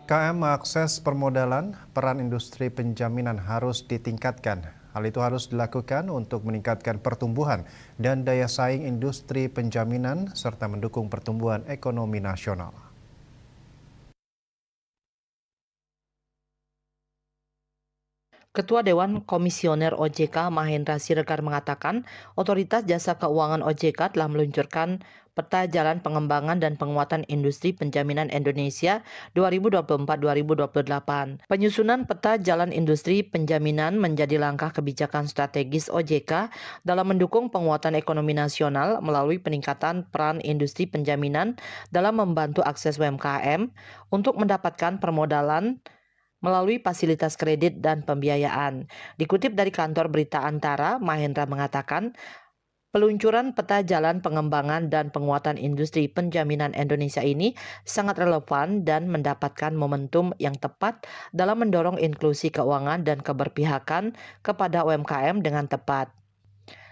KM akses permodalan, peran industri penjaminan harus ditingkatkan. Hal itu harus dilakukan untuk meningkatkan pertumbuhan dan daya saing industri penjaminan serta mendukung pertumbuhan ekonomi nasional. Ketua Dewan Komisioner OJK Mahendra Siregar mengatakan, Otoritas Jasa Keuangan OJK telah meluncurkan peta jalan pengembangan dan penguatan industri penjaminan Indonesia 2024-2028. Penyusunan peta jalan industri penjaminan menjadi langkah kebijakan strategis OJK dalam mendukung penguatan ekonomi nasional melalui peningkatan peran industri penjaminan dalam membantu akses UMKM untuk mendapatkan permodalan melalui fasilitas kredit dan pembiayaan. Dikutip dari kantor berita Antara, Mahendra mengatakan, peluncuran peta jalan pengembangan dan penguatan industri penjaminan Indonesia ini sangat relevan dan mendapatkan momentum yang tepat dalam mendorong inklusi keuangan dan keberpihakan kepada UMKM dengan tepat.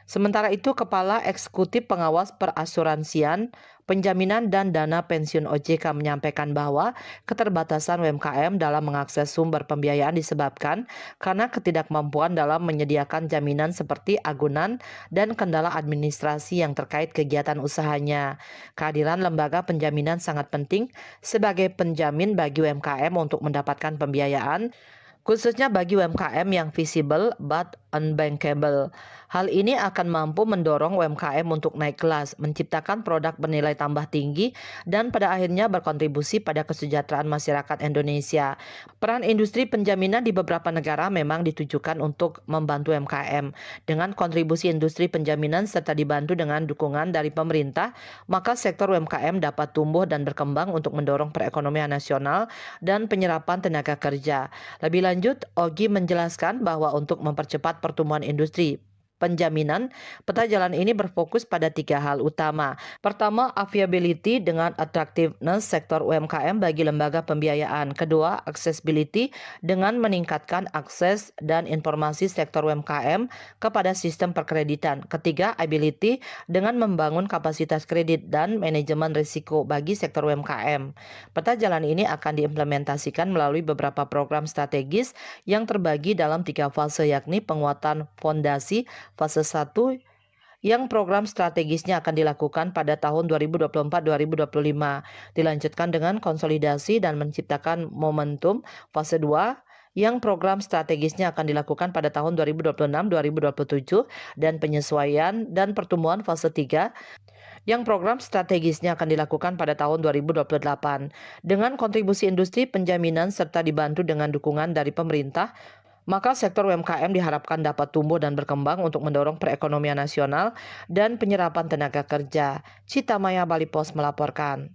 Sementara itu, Kepala Eksekutif Pengawas Perasuransian, Penjaminan dan Dana Pensiun OJK menyampaikan bahwa keterbatasan UMKM dalam mengakses sumber pembiayaan disebabkan karena ketidakmampuan dalam menyediakan jaminan seperti agunan dan kendala administrasi yang terkait kegiatan usahanya. Kehadiran lembaga penjaminan sangat penting sebagai penjamin bagi UMKM untuk mendapatkan pembiayaan, khususnya bagi UMKM yang visible but unbankable. Hal ini akan mampu mendorong UMKM untuk naik kelas, menciptakan produk bernilai tambah tinggi, dan pada akhirnya berkontribusi pada kesejahteraan masyarakat Indonesia. Peran industri penjaminan di beberapa negara memang ditujukan untuk membantu UMKM. Dengan kontribusi industri penjaminan serta dibantu dengan dukungan dari pemerintah, maka sektor UMKM dapat tumbuh dan berkembang untuk mendorong perekonomian nasional dan penyerapan tenaga kerja. Lebih lanjut, Ogi menjelaskan bahwa untuk mempercepat pertumbuhan industri penjaminan, peta jalan ini berfokus pada 3 hal utama. Pertama, availability dengan attractiveness sektor UMKM bagi lembaga pembiayaan. Kedua, accessibility dengan meningkatkan akses dan informasi sektor UMKM kepada sistem perkreditan. Ketiga, ability dengan membangun kapasitas kredit dan manajemen risiko bagi sektor UMKM. Peta jalan ini akan diimplementasikan melalui beberapa program strategis yang terbagi dalam 3 fase, yakni penguatan fondasi fase 1 yang program strategisnya akan dilakukan pada tahun 2024-2025. Dilanjutkan dengan konsolidasi dan menciptakan momentum fase 2 yang program strategisnya akan dilakukan pada tahun 2026-2027 dan penyesuaian dan pertumbuhan fase 3 yang program strategisnya akan dilakukan pada tahun 2028. Dengan kontribusi industri penjaminan serta dibantu dengan dukungan dari pemerintah, maka sektor UMKM diharapkan dapat tumbuh dan berkembang untuk mendorong perekonomian nasional dan penyerapan tenaga kerja. Cita Maya Bali Pos melaporkan.